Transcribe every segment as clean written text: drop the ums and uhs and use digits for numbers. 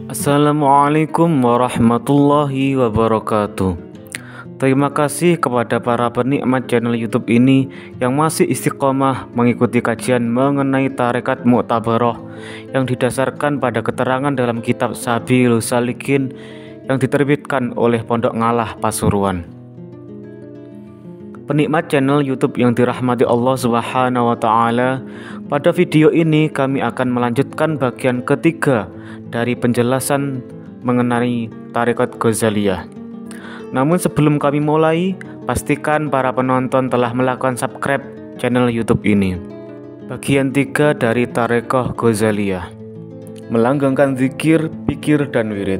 Assalamualaikum warahmatullahi wabarakatuh. Terima kasih kepada para penikmat channel YouTube ini yang masih istiqomah mengikuti kajian mengenai tarekat Mu'tabarah yang didasarkan pada keterangan dalam kitab Sabilus Salikin yang diterbitkan oleh Pondok Ngalah Pasuruan. Penikmat channel YouTube yang dirahmati Allah Subhanahu wa taala, pada video ini kami akan melanjutkan bagian ketiga dari penjelasan mengenai tarekat Ghazaliyah. Namun sebelum kami mulai, pastikan para penonton telah melakukan subscribe channel YouTube ini. Bagian 3 dari tarekat Ghazaliyah, melanggengkan zikir, pikir, dan wirid.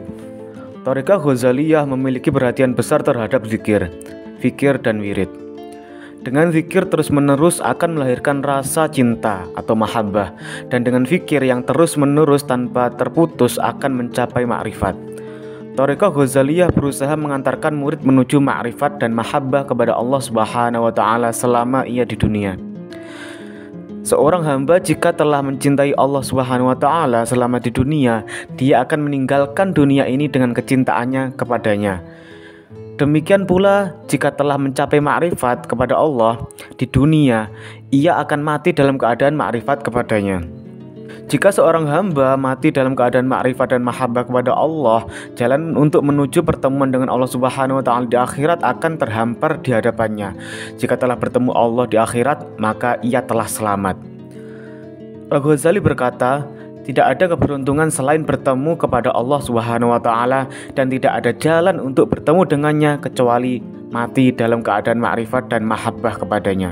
Tarekat Ghazaliyah memiliki perhatian besar terhadap zikir, fikir, dan wirid. Dengan zikir terus-menerus akan melahirkan rasa cinta atau mahabbah, dan dengan fikir yang terus-menerus tanpa terputus akan mencapai ma'rifat. Tarekat Ghazaliyah berusaha mengantarkan murid menuju ma'rifat dan mahabbah kepada Allah Subhanahu wa taala selama ia di dunia. Seorang hamba jika telah mencintai Allah Subhanahu wa taala selama di dunia, dia akan meninggalkan dunia ini dengan kecintaannya kepadanya. Demikian pula jika telah mencapai ma'rifat kepada Allah di dunia, ia akan mati dalam keadaan ma'rifat kepadanya. Jika seorang hamba mati dalam keadaan ma'rifat dan mahabbah kepada Allah, jalan untuk menuju pertemuan dengan Allah Subhanahu wa taala di akhirat akan terhampar di hadapannya. Jika telah bertemu Allah di akhirat, maka ia telah selamat. Al-Ghazali berkata, tidak ada keberuntungan selain bertemu kepada Allah Subhanahu wa taala, dan tidak ada jalan untuk bertemu dengannya kecuali mati dalam keadaan ma'rifat dan mahabbah kepadanya.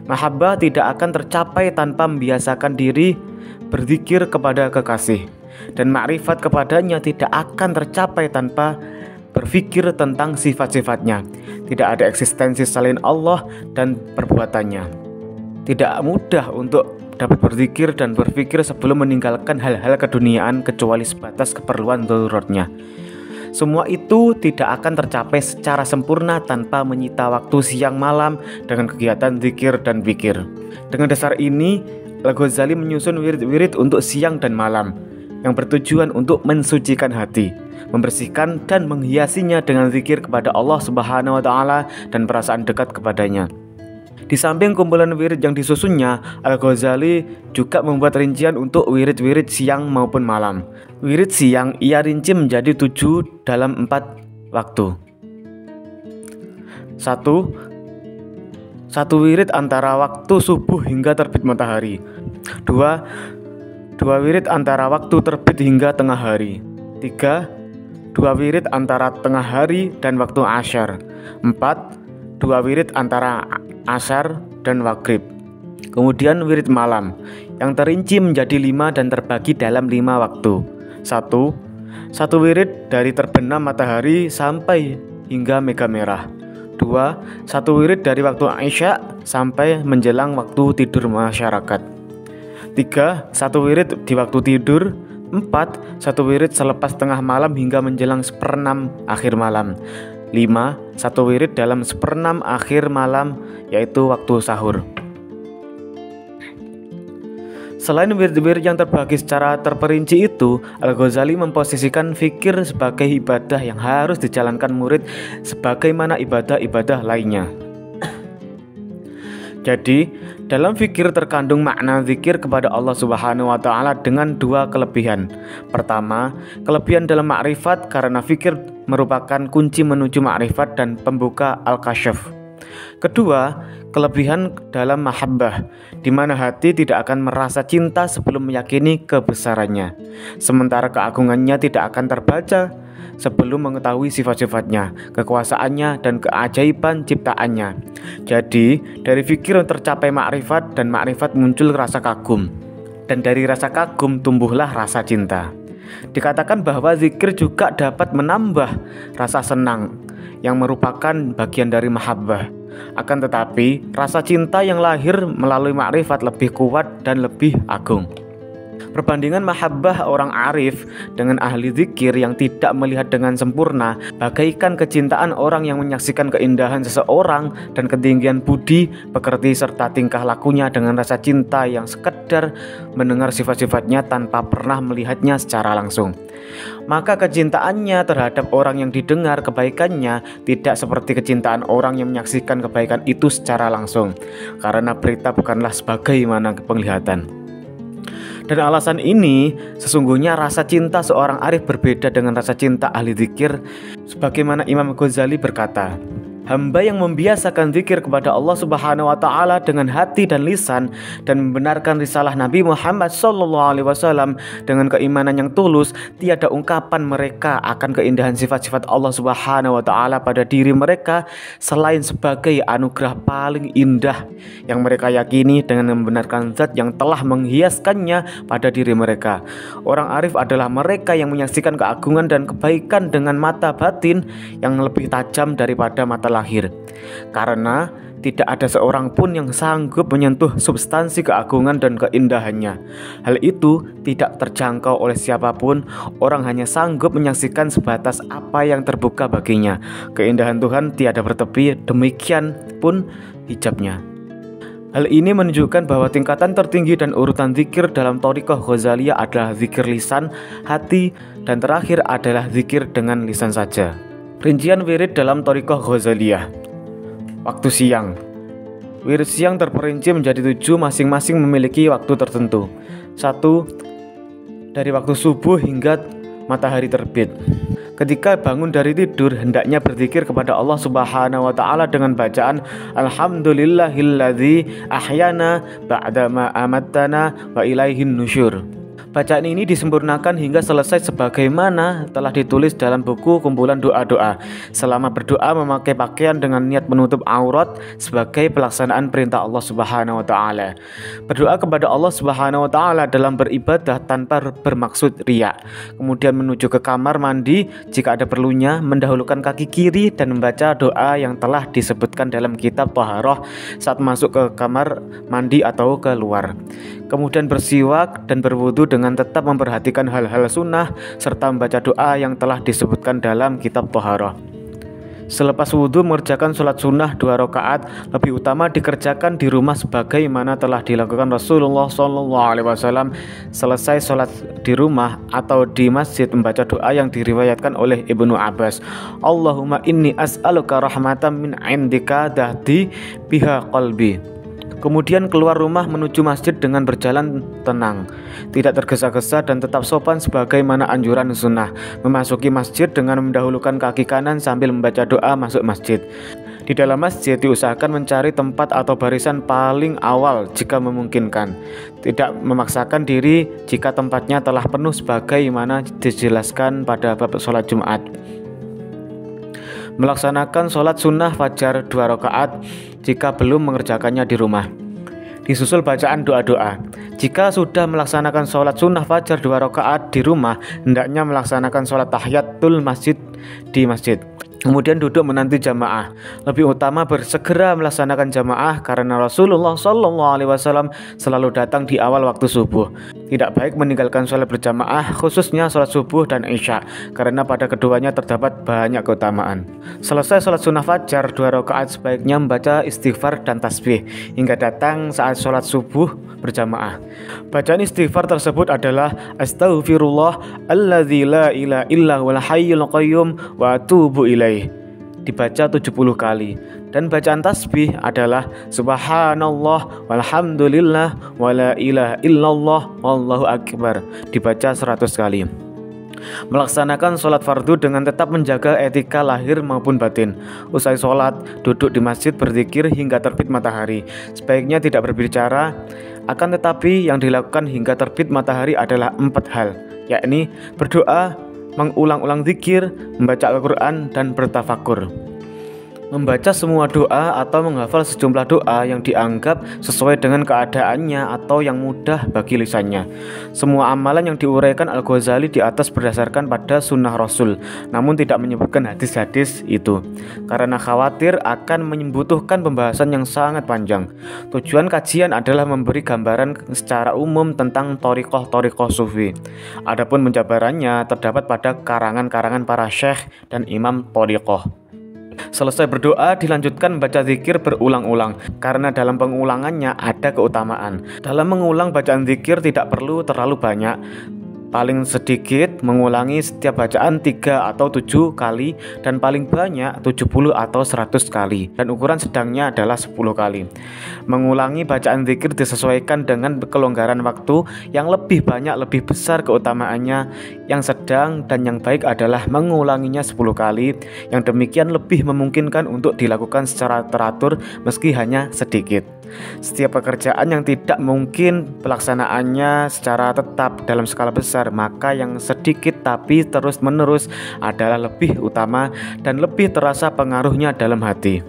Mahabbah tidak akan tercapai tanpa membiasakan diri berzikir kepada kekasih, dan ma'rifat kepadanya tidak akan tercapai tanpa berpikir tentang sifat-sifatnya. Tidak ada eksistensi selain Allah dan perbuatannya. Tidak mudah untuk dapat berzikir dan berpikir sebelum meninggalkan hal-hal keduniaan kecuali sebatas keperluan daruratnya. Semua itu tidak akan tercapai secara sempurna tanpa menyita waktu siang malam dengan kegiatan zikir dan pikir. Dengan dasar ini, Al-Ghazali menyusun wirid-wirid untuk siang dan malam yang bertujuan untuk mensucikan hati, membersihkan dan menghiasinya dengan zikir kepada Allah Subhanahu wa taala dan perasaan dekat kepadanya. Di samping kumpulan wirid yang disusunnya, Al-Ghazali juga membuat rincian untuk wirid-wirid siang maupun malam. Wirid siang ia rinci menjadi 7 dalam 4 waktu. 1. Satu wirid antara waktu subuh hingga terbit matahari. 2. Dua wirid antara waktu terbit hingga tengah hari. 3. Dua wirid antara tengah hari dan waktu asyar. 4. Dua wirid antara asar dan maghrib. Kemudian wirid malam yang terinci menjadi 5 dan terbagi dalam 5 waktu. 1. Satu wirid dari terbenam matahari sampai hingga mega merah. 2. Satu wirid dari waktu isya sampai menjelang waktu tidur masyarakat. 3. Satu wirid di waktu tidur. 4. Satu wirid selepas tengah malam hingga menjelang 1/6 akhir malam. 5. Satu wirid dalam 1/6 akhir malam, yaitu waktu sahur. Selain wirid-wirid yang terbagi secara terperinci itu, Al-Ghazali memposisikan fikir sebagai ibadah yang harus dijalankan murid sebagaimana ibadah-ibadah lainnya. Jadi, dalam fikir terkandung makna zikir kepada Allah Subhanahu wa taala dengan 2 kelebihan. Pertama, kelebihan dalam ma'rifat karena fikir merupakan kunci menuju ma'rifat dan pembuka al-kasyaf. Kedua, kelebihan dalam mahabbah, di mana hati tidak akan merasa cinta sebelum meyakini kebesarannya, sementara keagungannya tidak akan terbaca sebelum mengetahui sifat-sifatnya, kekuasaannya, dan keajaiban ciptaannya. Jadi, dari fikir tercapai ma'rifat, dan ma'rifat muncul rasa kagum, dan dari rasa kagum tumbuhlah rasa cinta. Dikatakan bahwa zikir juga dapat menambah rasa senang yang merupakan bagian dari mahabbah. Akan tetapi, rasa cinta yang lahir melalui ma'rifat lebih kuat dan lebih agung. Perbandingan mahabbah orang arif dengan ahli zikir yang tidak melihat dengan sempurna bagaikan kecintaan orang yang menyaksikan keindahan seseorang dan ketinggian budi, pekerti serta tingkah lakunya dengan rasa cinta yang sekedar mendengar sifat-sifatnya tanpa pernah melihatnya secara langsung. Maka kecintaannya terhadap orang yang didengar kebaikannya tidak seperti kecintaan orang yang menyaksikan kebaikan itu secara langsung, karena berita bukanlah sebagaimana penglihatan. Dan alasan ini, sesungguhnya rasa cinta seorang arif berbeda dengan rasa cinta ahli zikir. Sebagaimana Imam Ghazali berkata, hamba yang membiasakan zikir kepada Allah Subhanahu wa taala dengan hati dan lisan dan membenarkan risalah Nabi Muhammad SAW dengan keimanan yang tulus, tiada ungkapan mereka akan keindahan sifat-sifat Allah Subhanahu wa taala pada diri mereka selain sebagai anugerah paling indah yang mereka yakini dengan membenarkan zat yang telah menghiaskannya pada diri mereka. Orang arif adalah mereka yang menyaksikan keagungan dan kebaikan dengan mata batin yang lebih tajam daripada mata lahir, karena tidak ada seorang pun yang sanggup menyentuh substansi keagungan dan keindahannya. Hal itu tidak terjangkau oleh siapapun. Orang hanya sanggup menyaksikan sebatas apa yang terbuka baginya. Keindahan Tuhan tiada bertepi, demikian pun hijabnya. Hal ini menunjukkan bahwa tingkatan tertinggi dan urutan zikir dalam thariqah Ghazaliyah adalah zikir lisan, hati, dan terakhir adalah zikir dengan lisan saja. Rincian wirid dalam thariqah Ghazaliyah. Waktu siang. Wirid siang terperinci menjadi 7, masing-masing memiliki waktu tertentu. 1. Dari waktu subuh hingga matahari terbit. Ketika bangun dari tidur, hendaknya berzikir kepada Allah Subhanahu wa taala dengan bacaan Alhamdulillahilladzi ahyana ba'dama amattana wa ilaihin nusyur. Bacaan ini disempurnakan hingga selesai sebagaimana telah ditulis dalam buku kumpulan doa-doa. Selama berdoa memakai pakaian dengan niat menutup aurat sebagai pelaksanaan perintah Allah Subhanahu wa taala. Berdoa kepada Allah Subhanahu wa taala dalam beribadah tanpa bermaksud riya. Kemudian menuju ke kamar mandi jika ada perlunya, mendahulukan kaki kiri dan membaca doa yang telah disebutkan dalam kitab Thaharah saat masuk ke kamar mandi atau keluar. Kemudian bersiwak dan berwudu dengan tetap memperhatikan hal-hal sunnah serta membaca doa yang telah disebutkan dalam kitab Thaharah. Selepas wudhu mengerjakan sholat sunnah 2 rakaat, lebih utama dikerjakan di rumah sebagaimana telah dilakukan Rasulullah SAW. Selesai sholat di rumah atau di masjid membaca doa yang diriwayatkan oleh Ibnu Abbas, Allahumma inni as'aluka rahmatan min indika tahdi biha qalbi. Kemudian keluar rumah menuju masjid dengan berjalan tenang, tidak tergesa-gesa dan tetap sopan sebagaimana anjuran sunnah. Memasuki masjid dengan mendahulukan kaki kanan sambil membaca doa masuk masjid. Di dalam masjid diusahakan mencari tempat atau barisan paling awal jika memungkinkan. Tidak memaksakan diri jika tempatnya telah penuh sebagaimana dijelaskan pada bab sholat Jumat. Melaksanakan sholat sunnah fajar 2 rakaat jika belum mengerjakannya di rumah. Disusul bacaan doa-doa. Jika sudah melaksanakan sholat sunnah fajar 2 rakaat di rumah, hendaknya melaksanakan sholat tahiyatul masjid di masjid. Kemudian duduk menanti jamaah. Lebih utama bersegera melaksanakan jamaah karena Rasulullah SAW selalu datang di awal waktu subuh. Tidak baik meninggalkan sholat berjamaah, khususnya sholat subuh dan isya, karena pada keduanya terdapat banyak keutamaan. Selesai sholat sunnah fajar 2 rakaat sebaiknya membaca istighfar dan tasbih hingga datang saat sholat subuh berjamaah. Bacaan istighfar tersebut adalah Astaghfirullah alladzi la ilaha illa huwal hayyul qayyum wa atubu ilaih, dibaca 70 kali. Dan bacaan tasbih adalah Subhanallah walhamdulillah wala ilaha illallah wallahu akbar, dibaca 100 kali. Melaksanakan sholat fardu dengan tetap menjaga etika lahir maupun batin. Usai sholat, duduk di masjid berzikir hingga terbit matahari. Sebaiknya tidak berbicara, akan tetapi yang dilakukan hingga terbit matahari adalah 4 hal, yakni berdoa, mengulang-ulang zikir, membaca Al-Quran, dan bertafakur. Membaca semua doa atau menghafal sejumlah doa yang dianggap sesuai dengan keadaannya atau yang mudah bagi lisannya. Semua amalan yang diuraikan Al-Ghazali di atas berdasarkan pada sunnah Rasul, namun tidak menyebutkan hadis-hadis itu karena khawatir akan membutuhkan pembahasan yang sangat panjang. Tujuan kajian adalah memberi gambaran secara umum tentang thariqah sufi. Adapun penjabarannya terdapat pada karangan-karangan para syekh dan imam thariqah. Selesai berdoa dilanjutkan membaca zikir berulang-ulang karena dalam pengulangannya ada keutamaan. Dalam mengulang bacaan zikir tidak perlu terlalu banyak. Paling sedikit mengulangi setiap bacaan 3 atau 7 kali dan paling banyak 70 atau 100 kali dan ukuran sedangnya adalah 10 kali. Mengulangi bacaan zikir disesuaikan dengan kelonggaran waktu. Yang lebih banyak lebih besar keutamaannya, yang sedang dan yang baik adalah mengulanginya 10 kali. Yang demikian lebih memungkinkan untuk dilakukan secara teratur meski hanya sedikit. Setiap pekerjaan yang tidak mungkin pelaksanaannya secara tetap dalam skala besar, maka yang sedikit tapi terus-menerus adalah lebih utama dan lebih terasa pengaruhnya dalam hati.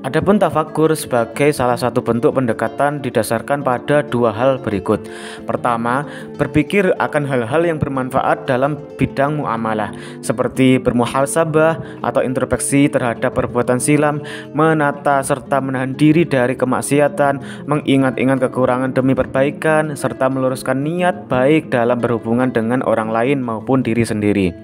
Adapun tafakkur sebagai salah satu bentuk pendekatan didasarkan pada dua hal berikut. Pertama, berpikir akan hal-hal yang bermanfaat dalam bidang muamalah, seperti bermuhasabah atau introspeksi terhadap perbuatan silam, menata serta menahan diri dari kemaksiatan, mengingat-ingat kekurangan demi perbaikan, serta meluruskan niat baik dalam berhubungan dengan orang lain maupun diri sendiri.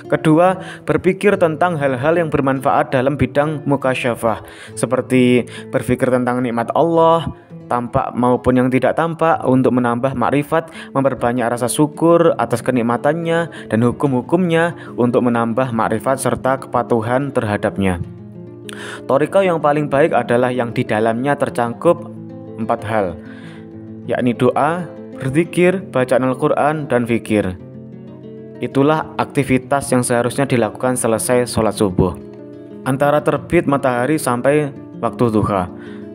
Kedua, berpikir tentang hal-hal yang bermanfaat dalam bidang mukasyafah, seperti berpikir tentang nikmat Allah, tampak maupun yang tidak tampak, untuk menambah makrifat, memperbanyak rasa syukur atas kenikmatannya, dan hukum-hukumnya untuk menambah makrifat serta kepatuhan terhadapnya. Thariqah yang paling baik adalah yang di dalamnya tercangkup 4 hal, yakni doa, berzikir, bacaan Al-Quran, dan fikir. Itulah aktivitas yang seharusnya dilakukan selesai sholat subuh, antara terbit matahari sampai waktu duha,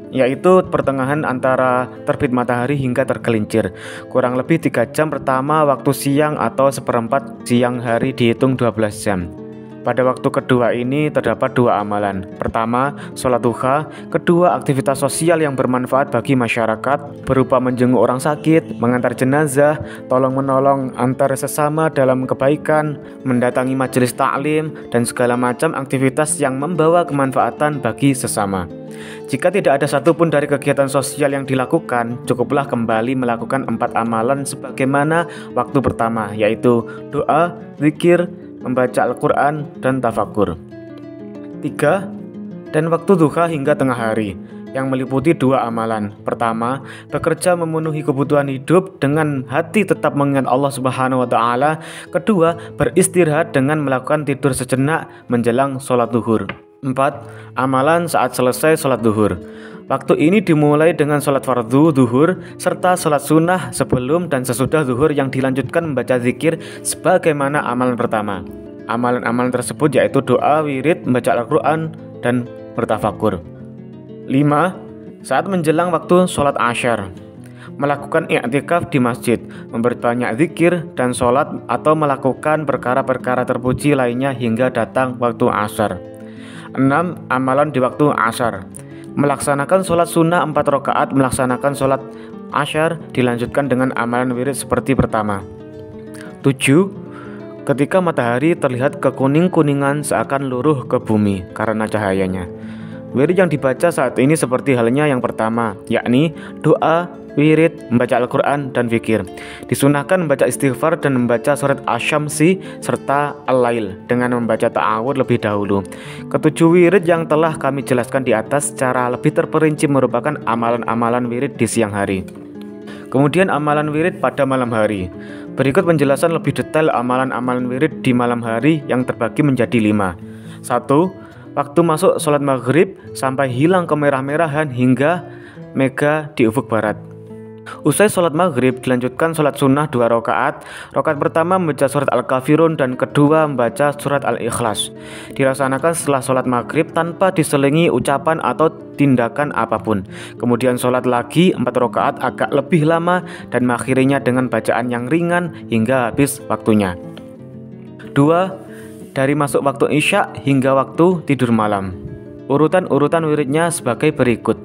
yaitu pertengahan antara terbit matahari hingga tergelincir. Kurang lebih 3 jam pertama waktu siang atau seperempat siang hari dihitung 12 jam. Pada waktu kedua ini terdapat 2 amalan. Pertama, sholat duha. Kedua, aktivitas sosial yang bermanfaat bagi masyarakat berupa menjenguk orang sakit, mengantar jenazah, tolong-menolong antar sesama dalam kebaikan, mendatangi majelis taklim, dan segala macam aktivitas yang membawa kemanfaatan bagi sesama. Jika tidak ada satupun dari kegiatan sosial yang dilakukan, cukuplah kembali melakukan 4 amalan sebagaimana waktu pertama, yaitu doa, zikir, membaca Al-Quran, dan tafakur. 3. Dan waktu duha hingga tengah hari, yang meliputi 2 amalan. Pertama, bekerja memenuhi kebutuhan hidup dengan hati tetap mengingat Allah Subhanahu wa Ta'ala. Kedua, beristirahat dengan melakukan tidur sejenak menjelang sholat duhur. 4. Amalan saat selesai sholat duhur. Waktu ini dimulai dengan sholat fardu duhur serta sholat sunnah sebelum dan sesudah duhur yang dilanjutkan membaca zikir sebagaimana amalan pertama. Amalan-amalan tersebut yaitu doa, wirid, membaca Al-Quran, dan bertafakur. 5. Saat menjelang waktu sholat asyar, melakukan i'tikaf di masjid, memperbanyak zikir dan sholat atau melakukan perkara-perkara terpuji lainnya hingga datang waktu asar. 6. Amalan di waktu asar, melaksanakan sholat sunnah 4 rakaat, melaksanakan sholat asyar, dilanjutkan dengan amalan wirid seperti pertama. 7. Ketika matahari terlihat kekuning-kuningan seakan luruh ke bumi karena cahayanya. Wirid yang dibaca saat ini seperti halnya yang pertama, yakni doa, wirid, membaca Al-Quran, dan fikir. Disunahkan membaca istighfar dan membaca surat Asy-Syamsi serta Al-Lail dengan membaca ta'awud lebih dahulu. Ketujuh wirid yang telah kami jelaskan di atas secara lebih terperinci merupakan amalan-amalan wirid di siang hari. Kemudian amalan wirid pada malam hari. Berikut penjelasan lebih detail amalan-amalan wirid di malam hari yang terbagi menjadi 5. 1. Waktu masuk sholat maghrib sampai hilang kemerah-merahan hingga mega di ufuk barat. Usai sholat maghrib dilanjutkan sholat sunnah 2 rakaat. Rakaat pertama membaca surat Al-Kafirun dan kedua membaca surat Al-Ikhlas. Dilaksanakan setelah sholat maghrib tanpa diselingi ucapan atau tindakan apapun. Kemudian sholat lagi 4 rakaat agak lebih lama dan mengakhirinya dengan bacaan yang ringan hingga habis waktunya. 2. dari masuk waktu isya hingga waktu tidur malam. Urutan-urutan wiridnya sebagai berikut.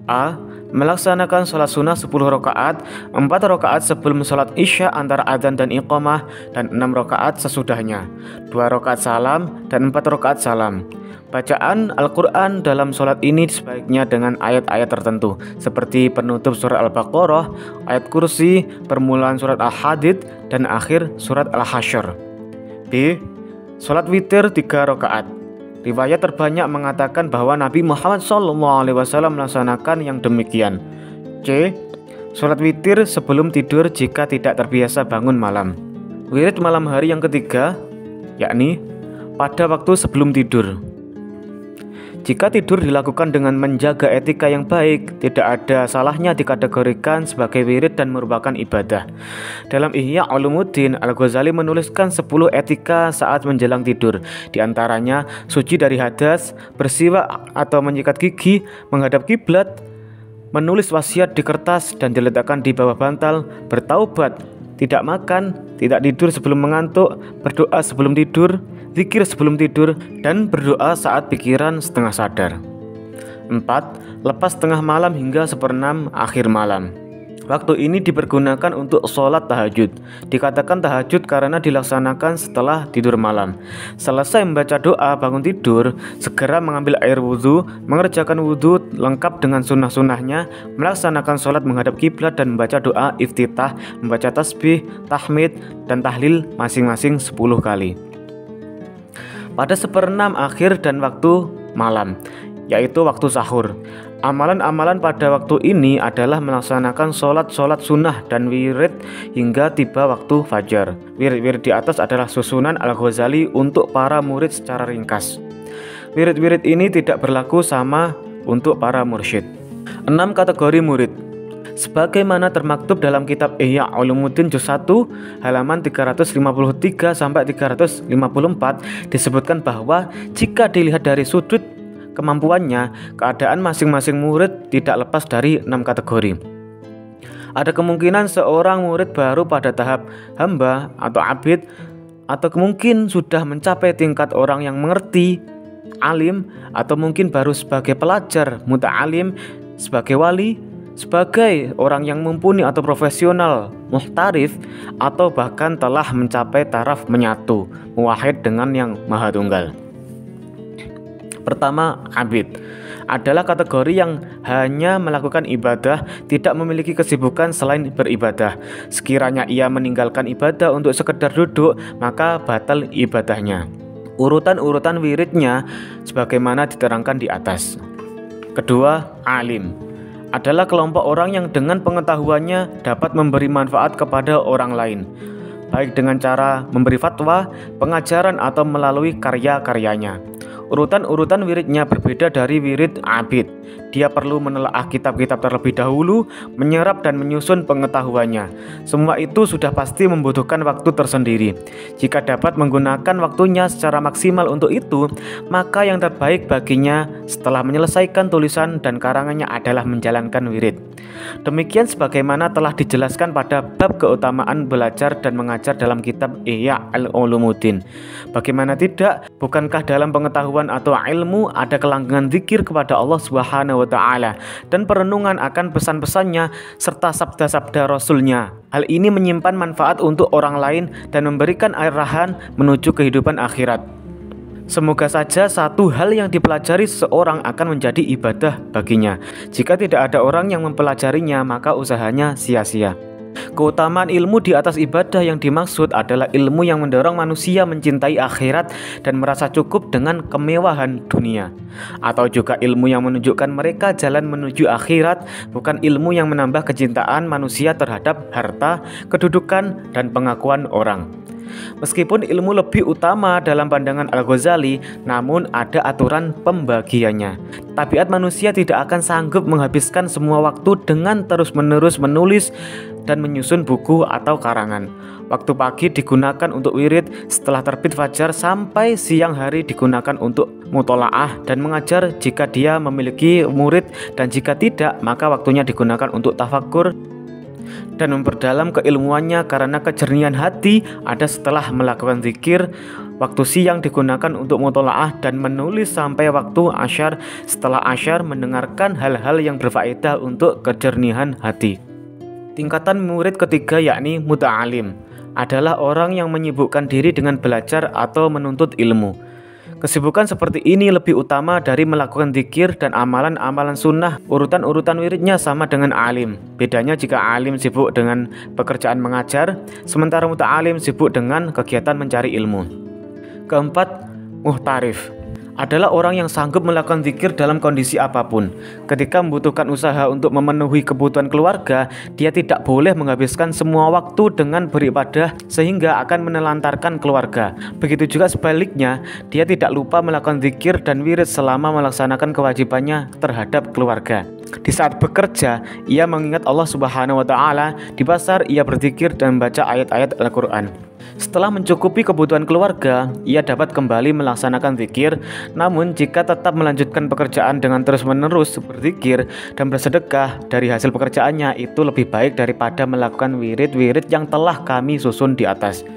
A. Melaksanakan sholat sunnah 10 rakaat, 4 rakaat sebelum sholat isya antara adzan dan iqamah, dan 6 rakaat sesudahnya, 2 rakaat salam dan 4 rakaat salam. Bacaan Al-Quran dalam sholat ini sebaiknya dengan ayat-ayat tertentu seperti penutup surat Al-Baqarah, ayat kursi, permulaan surat Al-Hadid, dan akhir surat Al-Hasyr. B. Sholat witir 3 rakaat. Riwayat terbanyak mengatakan bahwa Nabi Muhammad SAW melaksanakan yang demikian. C. Sholat witir sebelum tidur jika tidak terbiasa bangun malam. Wirid malam hari yang ketiga, yakni pada waktu sebelum tidur. Jika tidur dilakukan dengan menjaga etika yang baik, tidak ada salahnya dikategorikan sebagai wirid dan merupakan ibadah. Dalam Ihya Ulumuddin, Al-Ghazali menuliskan 10 etika saat menjelang tidur. Di antaranya, suci dari hadas, bersiwak atau menyikat gigi, menghadap kiblat, menulis wasiat di kertas dan diletakkan di bawah bantal, bertaubat, tidak makan, tidak tidur sebelum mengantuk, berdoa sebelum tidur, zikir sebelum tidur, dan berdoa saat pikiran setengah sadar. 4. Lepas tengah malam hingga 1/6 akhir malam. Waktu ini dipergunakan untuk sholat tahajud. Dikatakan tahajud karena dilaksanakan setelah tidur malam. Selesai membaca doa bangun tidur, segera mengambil air wudhu, mengerjakan wudhu lengkap dengan sunnah-sunnahnya, melaksanakan sholat menghadap kiblat dan membaca doa iftitah, membaca tasbih, tahmid, dan tahlil masing-masing 10 kali. Pada 1/6 akhir dan waktu malam, yaitu waktu sahur. Amalan-amalan pada waktu ini adalah melaksanakan sholat sunnah dan wirid hingga tiba waktu fajar. Wirid-wirid di atas adalah susunan Al-Ghazali untuk para murid secara ringkas. Wirid-wirid ini tidak berlaku sama untuk para mursyid. 6 kategori murid. Sebagaimana termaktub dalam kitab Ihya Ulumuddin juz 1 halaman 353 sampai 354 disebutkan bahwa jika dilihat dari sudut kemampuannya, keadaan masing-masing murid tidak lepas dari 6 kategori. Ada kemungkinan seorang murid baru pada tahap hamba atau abid, atau mungkin sudah mencapai tingkat orang yang mengerti, alim, atau mungkin baru sebagai pelajar, muta'alim, sebagai wali, sebagai orang yang mumpuni atau profesional, muhtarif, atau bahkan telah mencapai taraf menyatu, muwahhid dengan yang maha tunggal. Pertama, abid adalah kategori yang hanya melakukan ibadah, tidak memiliki kesibukan selain beribadah. Sekiranya ia meninggalkan ibadah untuk sekedar duduk, maka batal ibadahnya. Urutan-urutan wiridnya sebagaimana diterangkan di atas. Kedua, alim adalah kelompok orang yang dengan pengetahuannya dapat memberi manfaat kepada orang lain, baik dengan cara memberi fatwa, pengajaran, atau melalui karya-karyanya. Urutan-urutan wiridnya berbeda dari wirid abid. Dia perlu menelaah kitab-kitab terlebih dahulu, menyerap dan menyusun pengetahuannya. Semua itu sudah pasti membutuhkan waktu tersendiri. Jika dapat menggunakan waktunya secara maksimal untuk itu, maka yang terbaik baginya setelah menyelesaikan tulisan dan karangannya adalah menjalankan wirid. Demikian sebagaimana telah dijelaskan pada bab keutamaan belajar dan mengajar dalam kitab Ihya Ulumuddin. Bagaimana tidak, bukankah dalam pengetahuan atau ilmu ada kelanggengan zikir kepada Allah Subhanahu wa Ta'ala dan perenungan akan pesan-pesannya serta sabda-sabda Rasulnya. Hal ini menyimpan manfaat untuk orang lain dan memberikan arahan menuju kehidupan akhirat. Semoga saja satu hal yang dipelajari seseorang akan menjadi ibadah baginya. Jika tidak ada orang yang mempelajarinya, maka usahanya sia-sia. Keutamaan ilmu di atas ibadah yang dimaksud adalah ilmu yang mendorong manusia mencintai akhirat dan merasa cukup dengan kemewahan dunia, atau juga ilmu yang menunjukkan mereka jalan menuju akhirat, bukan ilmu yang menambah kecintaan manusia terhadap harta, kedudukan, dan pengakuan orang. Meskipun ilmu lebih utama dalam pandangan Al-Ghazali, namun ada aturan pembagiannya. Tabiat manusia tidak akan sanggup menghabiskan semua waktu dengan terus-menerus menulis dan menyusun buku atau karangan. Waktu pagi digunakan untuk wirid, setelah terbit fajar sampai siang hari digunakan untuk mutolaah dan mengajar jika dia memiliki murid, dan jika tidak, maka waktunya digunakan untuk tafakkur dan memperdalam keilmuannya karena kejernihan hati ada setelah melakukan zikir. Waktu siang digunakan untuk mutolaah dan menulis sampai waktu asyar. Setelah asyar mendengarkan hal-hal yang berfaedah untuk kejernihan hati. Tingkatan murid ketiga yakni muta'alim adalah orang yang menyibukkan diri dengan belajar atau menuntut ilmu. Kesibukan seperti ini lebih utama dari melakukan zikir dan amalan-amalan sunnah. Urutan-urutan wiridnya sama dengan alim. Bedanya jika alim sibuk dengan pekerjaan mengajar, sementara muta'alim sibuk dengan kegiatan mencari ilmu. Keempat, muhtarif adalah orang yang sanggup melakukan zikir dalam kondisi apapun. Ketika membutuhkan usaha untuk memenuhi kebutuhan keluarga, dia tidak boleh menghabiskan semua waktu dengan beribadah sehingga akan menelantarkan keluarga. Begitu juga sebaliknya, dia tidak lupa melakukan zikir dan wirid selama melaksanakan kewajibannya terhadap keluarga. Di saat bekerja, ia mengingat Allah Subhanahu wa Ta'ala. Di pasar, ia berzikir dan membaca ayat-ayat Al-Quran. Setelah mencukupi kebutuhan keluarga, ia dapat kembali melaksanakan zikir. Namun jika tetap melanjutkan pekerjaan dengan terus-menerus berzikir dan bersedekah dari hasil pekerjaannya, itu lebih baik daripada melakukan wirid-wirid yang telah kami susun di atas.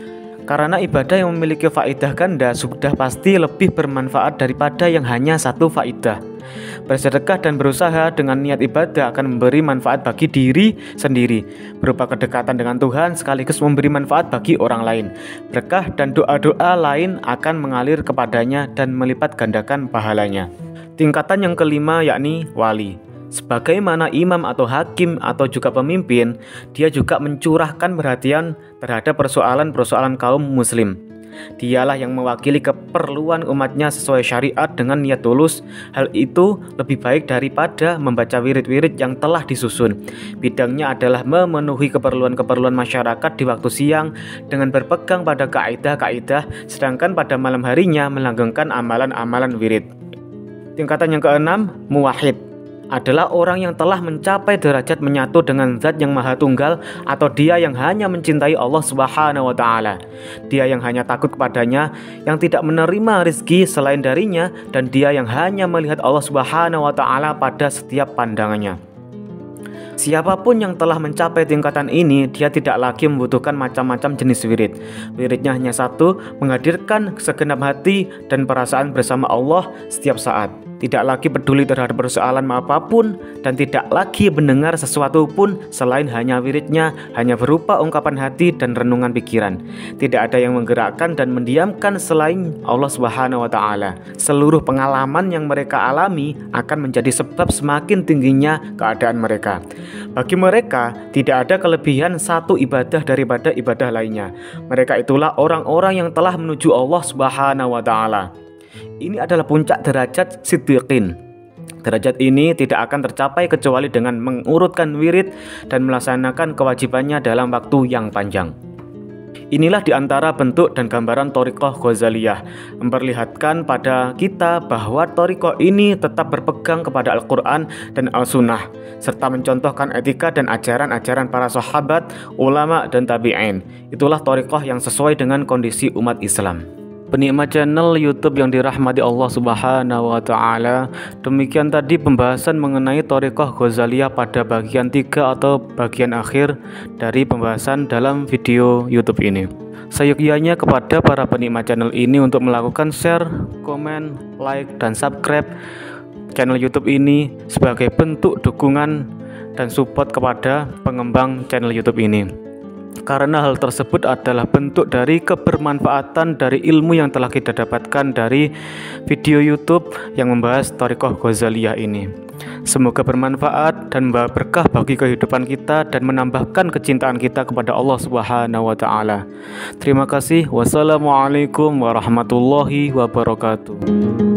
Karena ibadah yang memiliki faidah ganda sudah pasti lebih bermanfaat daripada yang hanya satu faidah. Bersedekah dan berusaha dengan niat ibadah akan memberi manfaat bagi diri sendiri, berupa kedekatan dengan Tuhan sekaligus memberi manfaat bagi orang lain. Berkah dan doa-doa lain akan mengalir kepadanya dan melipat gandakan pahalanya. Tingkatan yang kelima yakni wali. Sebagaimana imam atau hakim atau juga pemimpin, dia juga mencurahkan perhatian terhadap persoalan-persoalan kaum muslim. Dialah yang mewakili keperluan umatnya sesuai syariat dengan niat tulus. Hal itu lebih baik daripada membaca wirid-wirid yang telah disusun. Bidangnya adalah memenuhi keperluan-keperluan masyarakat di waktu siang dengan berpegang pada kaidah-kaidah, sedangkan pada malam harinya melanggengkan amalan-amalan wirid. Tingkatan yang keenam, muwahhid adalah orang yang telah mencapai derajat menyatu dengan Zat yang Maha Tunggal, atau dia yang hanya mencintai Allah Subhanahu wa Ta'ala. Dia yang hanya takut kepadanya, yang tidak menerima rizki selain darinya, dan dia yang hanya melihat Allah Subhanahu wa Ta'ala pada setiap pandangannya. Siapapun yang telah mencapai tingkatan ini, dia tidak lagi membutuhkan macam-macam jenis wirid. Wiridnya hanya satu, menghadirkan segenap hati dan perasaan bersama Allah setiap saat. Tidak lagi peduli terhadap persoalan apapun dan tidak lagi mendengar sesuatu pun selain hanya wiridnya, hanya berupa ungkapan hati dan renungan pikiran. Tidak ada yang menggerakkan dan mendiamkan selain Allah Subhanahu wa Ta'ala. Seluruh pengalaman yang mereka alami akan menjadi sebab semakin tingginya keadaan mereka. Bagi mereka tidak ada kelebihan satu ibadah daripada ibadah lainnya. Mereka itulah orang-orang yang telah menuju Allah Subhanahu wa Ta'ala. Ini adalah puncak derajat siddiqin. Derajat ini tidak akan tercapai kecuali dengan mengurutkan wirid dan melaksanakan kewajibannya dalam waktu yang panjang. Inilah diantara bentuk dan gambaran Thariqah Ghazaliyah, memperlihatkan pada kita bahwa Thariqah ini tetap berpegang kepada Al-Quran dan Al-Sunnah, serta mencontohkan etika dan ajaran-ajaran para sahabat, ulama, dan tabi'in. Itulah Thariqah yang sesuai dengan kondisi umat Islam. Penikmat channel YouTube yang dirahmati Allah Subhanahu wa Ta'ala, demikian tadi pembahasan mengenai Thariqah Ghazaliyah pada bagian 3 atau bagian akhir dari pembahasan dalam video YouTube ini. Seyogyanya kepada para penikmat channel ini untuk melakukan share, komen, like, dan subscribe channel YouTube ini sebagai bentuk dukungan dan support kepada pengembang channel YouTube ini. Karena hal tersebut adalah bentuk dari kebermanfaatan dari ilmu yang telah kita dapatkan dari video YouTube yang membahas Thariqah Ghazaliyah ini. Semoga bermanfaat dan membawa berkah bagi kehidupan kita dan menambahkan kecintaan kita kepada Allah Subhanahu wa Ta'ala. Terima kasih. Wassalamualaikum warahmatullahi wabarakatuh.